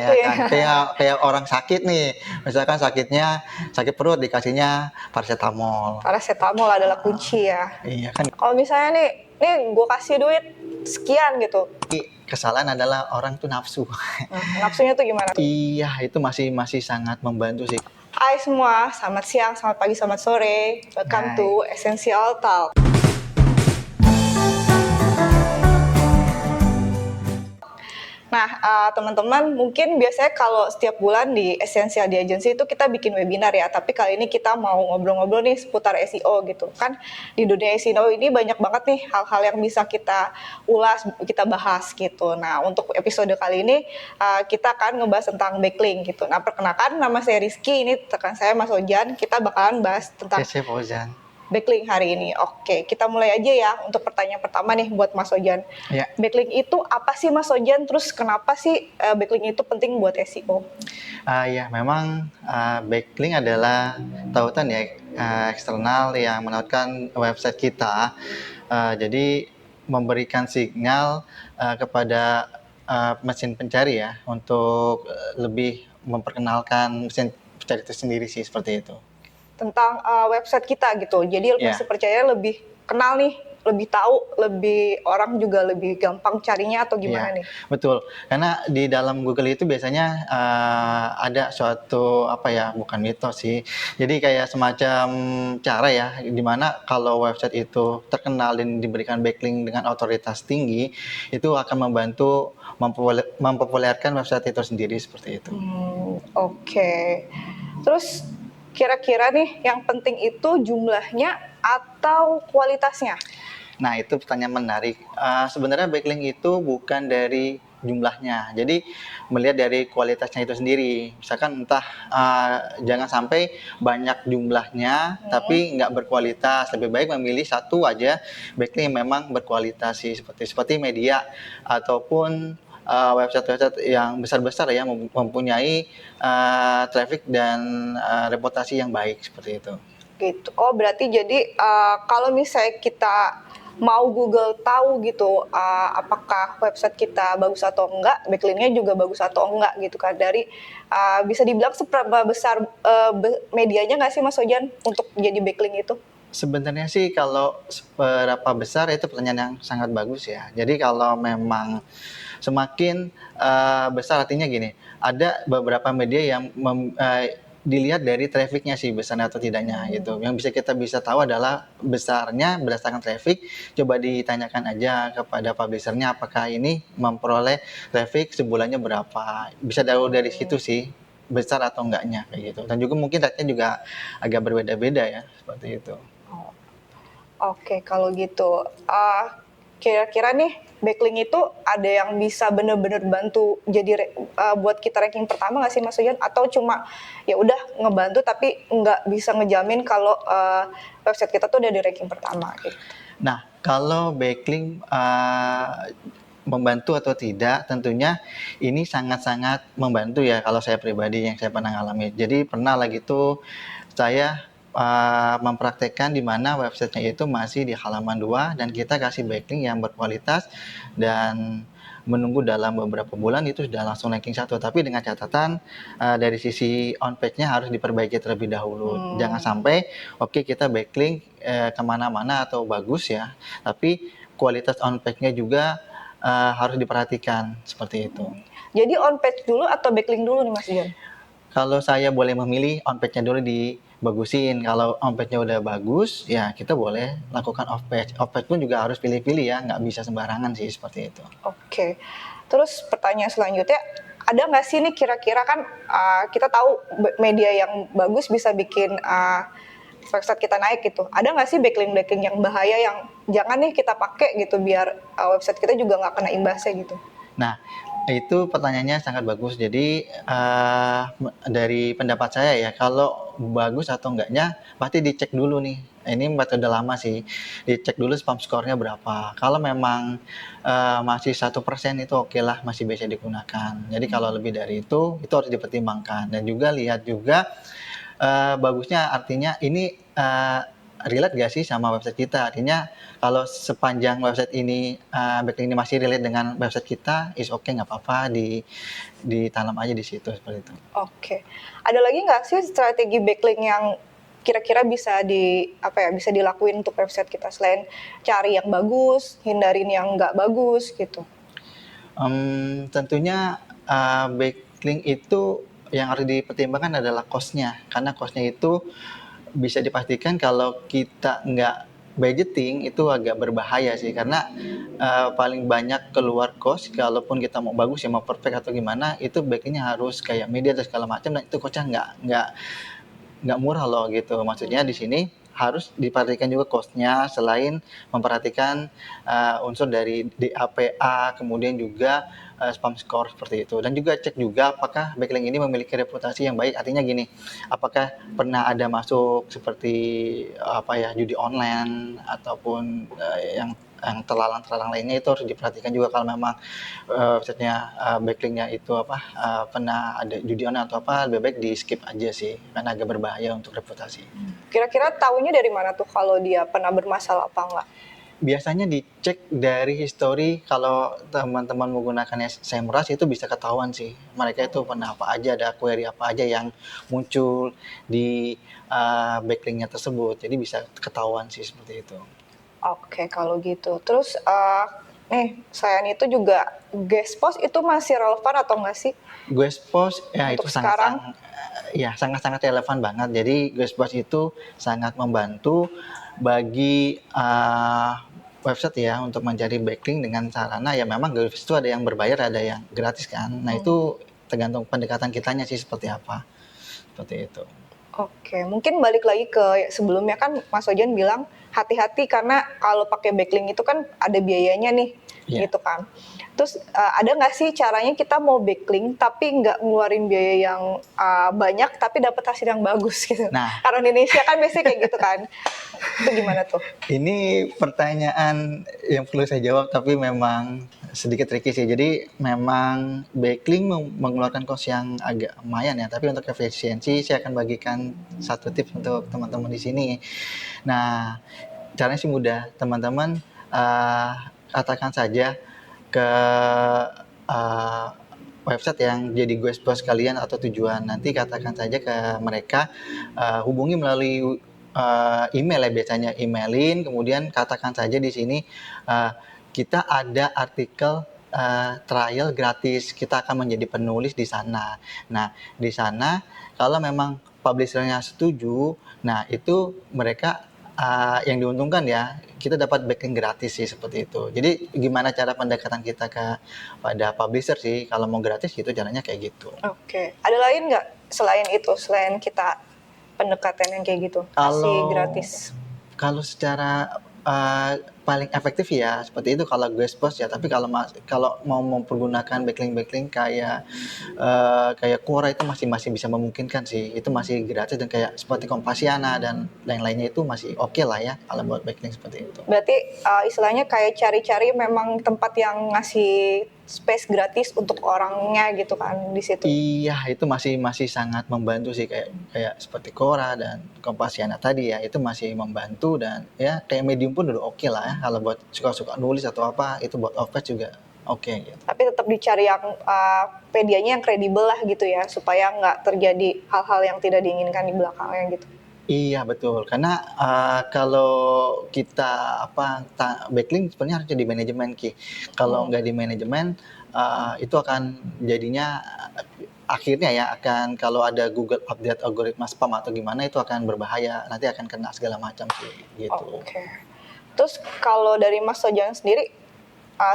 Ya Iya. kan, kayak orang sakit nih, misalkan sakit perut dikasihnya paracetamol. Paracetamol adalah kunci ya. Iya kan, Kalau misalnya nih gue kasih duit sekian gitu. kesalahan adalah orang tuh nafsu. Nah, nafsunya tuh gimana tuh? Iya, itu masih sangat membantu sih. Hai semua, selamat siang, selamat pagi, selamat sore. Welcome Hai. to Essential Talk. Nah, teman-teman, mungkin biasanya kalau setiap bulan di Essential di Agency itu kita bikin webinar ya, tapi kali ini kita mau ngobrol-ngobrol nih seputar SEO gitu. Kan di dunia SEO ini banyak banget nih hal-hal yang bisa kita ulas, kita bahas gitu. Nah, untuk episode kali ini kita akan ngebahas tentang backlink gitu. Nah, perkenalkan nama saya Rizky, ini rekan saya Mas Ojan. Kita bakalan bahas tentang Saya Fauzan. backlink hari ini. Oke, kita mulai aja ya untuk pertanyaan pertama nih buat Mas Ojan. Ya, Backlink itu apa sih Mas Ojan? Terus kenapa sih backlink itu penting buat SEO? ya memang backlink adalah tautan ya eksternal yang menautkan website kita. Jadi memberikan sinyal kepada mesin pencari ya untuk lebih memperkenalkan mesin pencari itu sendiri sih, seperti itu. Tentang website kita gitu. Jadi Ya. masih percaya lebih kenal nih, lebih tahu, lebih orang juga lebih gampang carinya atau gimana Iya, nih? betul. Karena di dalam Google itu biasanya ada suatu apa ya, bukan mitos sih. Jadi kayak semacam cara ya, di mana kalau website itu terkenal dan diberikan backlink dengan otoritas tinggi, itu akan membantu mempopulerkan website itu sendiri, seperti itu. Oke. Terus kira-kira nih yang penting itu jumlahnya atau kualitasnya? Nah, itu pertanyaan menarik. Sebenarnya backlink itu bukan dari jumlahnya, jadi melihat dari kualitasnya itu sendiri. Misalkan entah jangan sampai banyak jumlahnya, tapi nggak berkualitas. Lebih baik memilih satu aja backlink yang memang berkualitas sih, seperti media ataupun website-website yang besar-besar ya, mempunyai traffic dan reputasi yang baik, seperti itu. Gitu. Oh, berarti jadi kalau misalnya kita mau Google tahu gitu apakah website kita bagus atau enggak, backlinknya juga bagus atau enggak gitu kan, dari bisa dibilang seberapa besar medianya nggak sih Mas Ojan untuk jadi backlink itu? Sebenarnya sih kalau seberapa besar itu pertanyaan yang sangat bagus ya. Jadi kalau memang semakin besar, artinya gini, ada beberapa media yang dilihat dari trafficnya sih besarnya atau tidaknya gitu. Yang kita bisa tahu adalah besarnya berdasarkan traffic. Coba ditanyakan aja kepada publishernya apakah ini memperoleh traffic sebulannya berapa. Bisa tahu dari situ sih besar atau enggaknya kayak gitu. Dan juga mungkin rate-nya juga agak berbeda-beda ya, seperti itu. Oke, kalau gitu kira-kira nih backlink itu ada yang bisa bener-bener bantu jadi buat kita ranking pertama nggak sih Mas Ujan? Atau cuma ya udah ngebantu tapi nggak bisa ngejamin kalau website kita tuh udah di ranking pertama gitu. Nah, kalau backlink membantu atau tidak, tentunya ini sangat-sangat membantu ya kalau saya pribadi yang saya pernah alami. Jadi pernah lagi tuh saya mempraktekkan di mana websitenya itu masih di halaman 2 dan kita kasih backlink yang berkualitas dan menunggu dalam beberapa bulan itu sudah langsung ranking 1, tapi dengan catatan dari sisi on page-nya harus diperbaiki terlebih dahulu. Jangan sampai kita backlink kemana-mana atau bagus ya, tapi kualitas on page-nya juga harus diperhatikan, seperti itu. Jadi on page dulu atau backlink dulu nih Mas Jon? Kalau saya boleh memilih, on page-nya dulu dibagusin. Kalau on page-nya udah bagus, ya kita boleh lakukan off page. Off page pun juga harus pilih-pilih ya, nggak bisa sembarangan sih, seperti itu. Oke. Terus pertanyaan selanjutnya, ada nggak sih nih kira-kira kan kita tahu media yang bagus bisa bikin website kita naik gitu. Ada nggak sih backlink yang bahaya yang jangan nih kita pakai gitu biar website kita juga nggak kena imbasnya gitu? Nah, itu pertanyaannya sangat bagus. Jadi dari pendapat saya ya, kalau bagus atau enggaknya pasti dicek dulu nih. Ini metode lama sih. Dicek dulu spam score-nya berapa. Kalau memang masih 1% itu oke lah, masih bisa digunakan. Jadi kalau lebih dari itu harus dipertimbangkan. Dan juga lihat juga bagusnya, artinya ini relate gak sih sama website kita. Artinya kalau sepanjang website ini backlink ini masih relate dengan website kita, is okay, nggak apa-apa ditanam aja di situ seperti itu. Oke. Ada lagi nggak sih strategi backlink yang kira-kira bisa bisa dilakuin untuk website kita selain cari yang bagus, hindarin yang nggak bagus gitu? Tentunya backlink itu yang harus dipertimbangkan adalah cost-nya, karena cost-nya itu bisa dipastikan kalau kita nggak budgeting itu agak berbahaya sih, karena paling banyak keluar cost kalaupun kita mau bagus ya, mau perfect atau gimana, itu backlinknya harus kayak media dan segala macam, dan itu cost-nya nggak murah loh gitu. Maksudnya di sini harus diperhatikan juga cost-nya, selain memperhatikan unsur dari DAPA, kemudian juga spam score seperti itu. Dan juga cek juga apakah backlink ini memiliki reputasi yang baik. Artinya gini, apakah pernah ada masuk seperti judi online ataupun yang terlarang lainnya, itu harus diperhatikan juga. Kalau memang websitenya backlinknya itu pernah ada judi online atau apa, lebih baik di skip aja sih, karena agak berbahaya untuk reputasi. Kira-kira tahunya dari mana tuh kalau dia pernah bermasalah apa enggak? Biasanya dicek dari history. Kalau teman-teman menggunakan SEMrush itu bisa ketahuan sih, mereka itu pernah apa aja, ada query apa aja yang muncul di backlinknya tersebut, jadi bisa ketahuan sih seperti itu. Oke, kalau gitu. Terus selain itu juga guest post itu masih relevan atau enggak sih? Guest post ya Untuk itu sekarang? sangat-sangat relevan banget. Jadi guest post itu sangat membantu bagi website ya untuk mencari backlink dengan sarana ya, memang guest post itu ada yang berbayar, ada yang gratis kan. Nah itu tergantung pendekatan kitanya sih seperti apa. Seperti itu. Oke, mungkin balik lagi ke sebelumnya kan Mas Ojan bilang hati-hati karena kalau pakai backlink itu kan ada biayanya nih, Iya. gitu kan. Terus ada nggak sih caranya kita mau backlink tapi nggak ngeluarin biaya yang banyak tapi dapat hasil yang bagus gitu? Nah. Karena Indonesia kan biasanya kayak gitu kan. Itu gimana tuh? Ini pertanyaan yang perlu saya jawab, tapi memang sedikit tricky sih. Jadi memang backlink mengeluarkan cost yang agak lumayan ya, tapi untuk efisiensi saya akan bagikan satu tips untuk teman-teman di sini. Nah, caranya sih mudah. Teman-teman katakan saja ke website yang jadi guest post kalian atau tujuan. Nanti katakan saja ke mereka, hubungi melalui email ya, biasanya emailin, kemudian katakan saja di sini kita ada artikel trial gratis, kita akan menjadi penulis di sana. Nah, di sana kalau memang publishernya setuju, nah itu mereka yang diuntungkan ya, kita dapat backlink gratis sih seperti itu. Jadi gimana cara pendekatan kita pada publisher sih, kalau mau gratis gitu caranya kayak gitu. Oke, ada lain nggak selain itu, selain kita pendekatan yang kayak gitu, kasih gratis? Kalau secara paling efektif ya seperti itu kalau guest post ya, tapi kalau mau mempergunakan backlink kayak Quora itu masih bisa memungkinkan sih, itu masih gratis, dan kayak seperti Kompasiana dan lain-lainnya itu masih oke lah ya kalau buat backlink seperti itu. Berarti istilahnya kayak cari-cari memang tempat yang ngasih space gratis untuk orangnya gitu kan di situ. Iya, itu masih sangat membantu sih, kayak seperti Quora dan Kompasiana tadi ya, itu masih membantu. Dan ya kayak Medium pun udah oke lah ya, kalau buat suka-suka nulis atau apa, itu buat off page juga oke gitu. Tapi tetap dicari yang medianya yang kredibel lah gitu ya, supaya nggak terjadi hal-hal yang tidak diinginkan di belakangnya gitu. Iya betul, karena kalau kita backlink sebenarnya harusnya di manajemen Ki. Kalau nggak di manajemen, itu akan jadinya akhirnya ya akan, kalau ada Google update algoritma spam atau gimana, itu akan berbahaya, nanti akan kena segala macam sih gitu. Oke. Terus kalau dari Mas Sojan sendiri,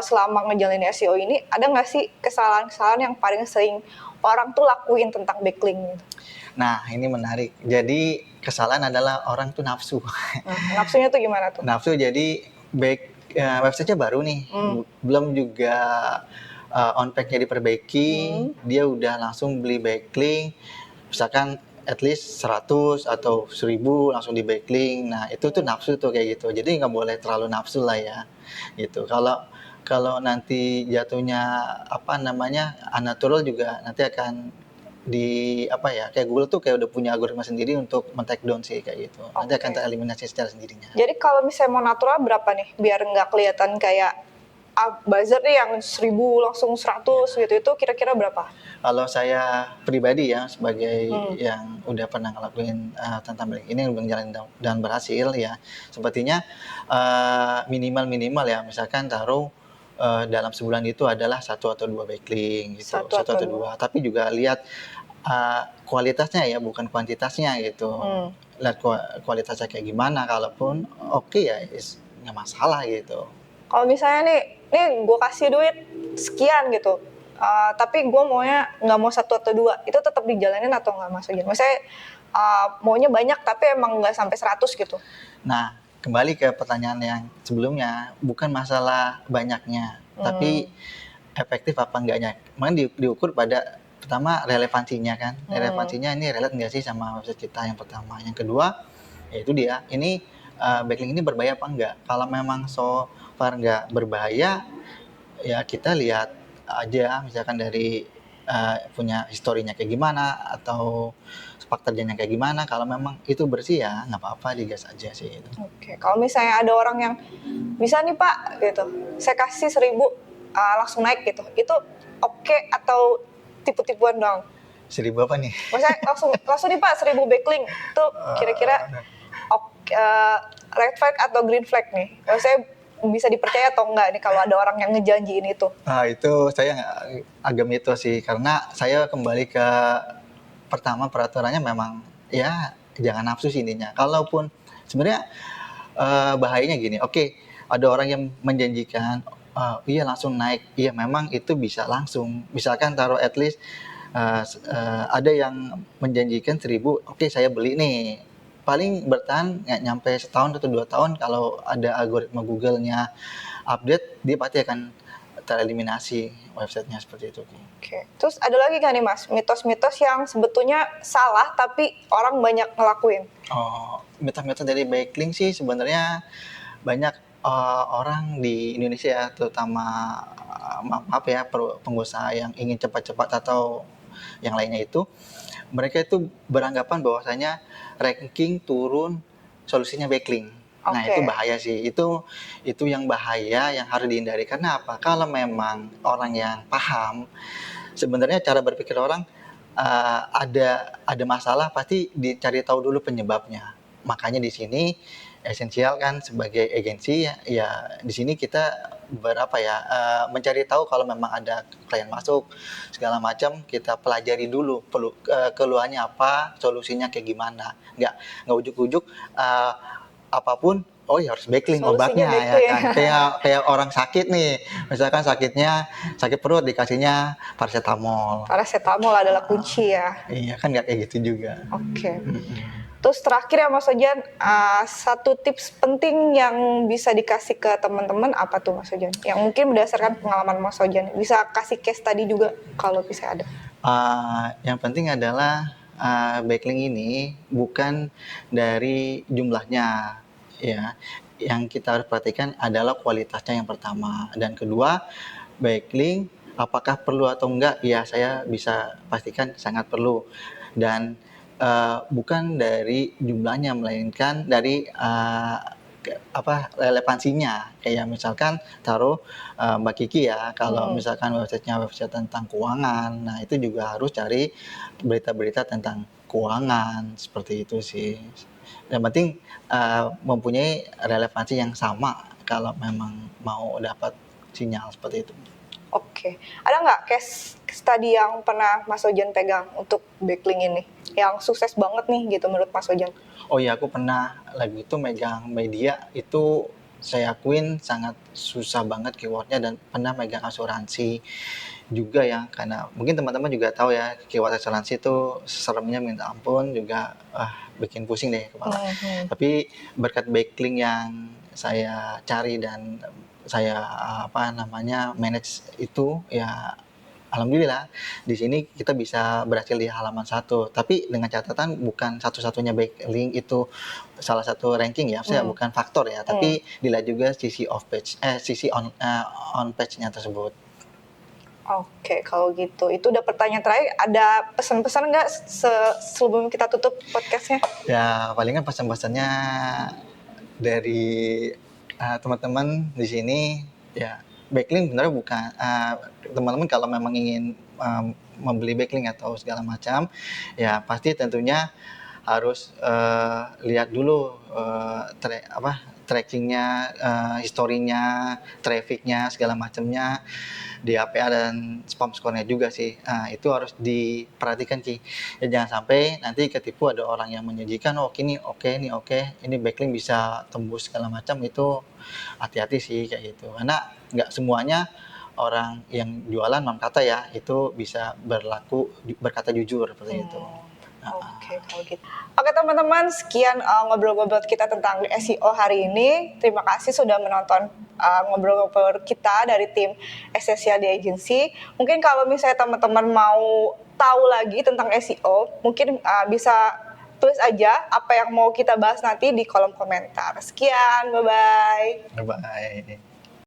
selama ngejalanin SEO ini, ada nggak sih kesalahan-kesalahan yang paling sering orang tuh lakuin tentang backlink gitu? Nah, ini menarik. Jadi kesalahan adalah orang tuh nafsu. Nafsunya tuh gimana tuh? Nafsu, jadi website-nya baru nih, belum juga on page-nya diperbaiki, dia udah langsung beli backlink, misalkan at least 100 atau 1000 langsung di backlink. Nah, itu tuh nafsu tuh kayak gitu. Jadi nggak boleh terlalu nafsu lah ya. Gitu. Kalau nanti jatuhnya unnatural juga nanti akan kayak Google tuh kayak udah punya algoritma sendiri untuk men-take down sih kayak gitu. Nanti akan Oke. tereliminasi secara sendirinya. Jadi kalau misalnya mau natural berapa nih? Biar nggak kelihatan kayak buzzer nih yang 1000 langsung 100 gitu, itu kira-kira berapa? Kalau saya pribadi ya sebagai Hmm. yang udah pernah ngelakuin tentang break ini berjalan dan berhasil ya, sepertinya minimal ya misalkan taruh dalam sebulan itu adalah 1 atau 2 backlink gitu, Satu satu atau atau dua. dua. Tapi juga lihat kualitasnya ya, bukan kuantitasnya gitu. Hmm. Lihat kualitasnya kayak gimana, kalaupun oke ya nggak masalah gitu. Kalau misalnya nih gue kasih duit sekian gitu, tapi gue maunya nggak mau 1 atau 2, itu tetap dijalanin atau nggak masukin? Misalnya maunya banyak tapi emang nggak sampai 100 gitu. Nah, kembali ke pertanyaan yang sebelumnya, bukan masalah banyaknya, tapi efektif apa enggaknya. Makanya diukur pada pertama relevansinya kan. Relevansinya ini relate nggak sih sama website kita, yang pertama. Yang kedua, yaitu dia, ini backlink ini berbahaya apa enggak. Kalau memang so far nggak berbahaya, ya kita lihat aja misalkan dari punya historinya kayak gimana, atau sepak terjangnya kayak gimana. Kalau memang itu bersih ya nggak apa-apa, digas aja sih itu. Oke, kalau misalnya ada orang yang bisa nih Pak gitu, saya kasih 1000 langsung naik gitu, itu oke atau tipu-tipuan dong? 1000 apa nih? Maksudnya langsung nih Pak 1000 backlink, itu kira-kira red flag atau green flag nih? Maksudnya bisa dipercaya atau enggak nih kalau ada orang yang ngejanjiin itu? Itu saya agak mitos sih, karena saya kembali ke pertama, peraturannya memang ya jangan nafsu sih intinya. Kalaupun sebenarnya bahayanya gini, oke, ada orang yang menjanjikan iya langsung naik, iya memang itu bisa langsung. Misalkan taruh at least ada yang menjanjikan 1000, oke saya beli nih. Paling bertahan nggak nyampe setahun atau 2 tahun, kalau ada algoritma Google-nya update, dia pasti akan tereliminasi websitenya seperti itu. Oke. Terus ada lagi kan nih Mas, mitos-mitos yang sebetulnya salah tapi orang banyak ngelakuin? Mitos-mitos dari backlink sih sebenarnya banyak orang di Indonesia ya, terutama maaf ya, pengusaha yang ingin cepat-cepat atau yang lainnya itu, mereka itu beranggapan bahwasanya ranking turun solusinya backlink. Nah, itu bahaya sih. Itu yang bahaya, yang harus dihindari. Karena apa? Kalau memang orang yang paham, sebenarnya cara berpikir orang ada masalah, pasti dicari tahu dulu penyebabnya. Makanya di sini esensial kan sebagai agensi ya di sini kita mencari tahu kalau memang ada klien masuk segala macam, kita pelajari dulu keluhannya apa, solusinya kayak gimana. Nggak ujuk-ujuk apapun oh ya harus backlink obatnya ya kan. Kayak orang sakit nih, misalkan sakit perut, dikasihnya paracetamol. Paracetamol adalah kunci ya. Iya kan, nggak kayak gitu juga. Oke. Terus terakhir ya Mas Ojan, satu tips penting yang bisa dikasih ke teman-teman apa tuh Mas Ojan? Yang mungkin berdasarkan pengalaman Mas Ojan, bisa kasih case tadi juga kalau bisa ada. Yang penting adalah backlink ini bukan dari jumlahnya ya. Yang kita harus perhatikan adalah kualitasnya yang pertama, dan kedua, backlink apakah perlu atau enggak? Ya, saya bisa pastikan sangat perlu, dan bukan dari jumlahnya, melainkan dari relevansinya. Kayak misalkan taruh Mbak Kiki ya, kalau misalkan websitenya website tentang keuangan, nah itu juga harus cari berita-berita tentang keuangan, seperti itu sih. Yang penting mempunyai relevansi yang sama kalau memang mau dapat sinyal seperti itu. Oke. Ada nggak case study yang pernah Mas Ojan pegang untuk backlink ini? Yang sukses banget nih gitu menurut Mas Ojan? Oh iya, aku pernah lagi itu megang media, itu saya akuin sangat susah banget keywordnya, dan pernah megang asuransi juga ya, karena mungkin teman-teman juga tahu ya, keyword asuransi itu seremnya minta ampun, juga bikin pusing deh kepala. Tapi berkat backlink yang saya cari dan saya manage itu ya, alhamdulillah di sini kita bisa berhasil di halaman 1. Tapi dengan catatan bukan satu-satunya backlink itu salah satu ranking ya, saya bukan faktor ya, tapi dilihat juga sisi on page-nya tersebut. Oke, kalau gitu. Itu udah pertanyaan terakhir. Ada pesan-pesan nggak sebelum kita tutup podcastnya? Ya palingan pesan-pesannya dari teman-teman di sini ya, backlink sebenarnya bukan teman-teman kalau memang ingin membeli backlink atau segala macam ya pasti tentunya harus lihat dulu trackingnya, historinya, trafficnya segala macamnya, DAPA dan spam score-nya juga sih. Nah, itu harus diperhatikan Ki. Ya jangan sampai nanti ketipu ada orang yang menjanjikan oh ini oke, ini backlink bisa tembus segala macam, itu hati-hati sih kayak gitu. Karena nggak semuanya orang yang jualan non kata ya itu bisa berkata jujur seperti itu. Oke, kalau gitu. Oke teman-teman, sekian ngobrol-ngobrol kita tentang SEO hari ini. Terima kasih sudah menonton ngobrol-ngobrol kita dari tim Essential di Agency. Mungkin kalau misalnya teman-teman mau tahu lagi tentang SEO, mungkin bisa tulis aja apa yang mau kita bahas nanti di kolom komentar. Sekian, bye-bye. Bye bye.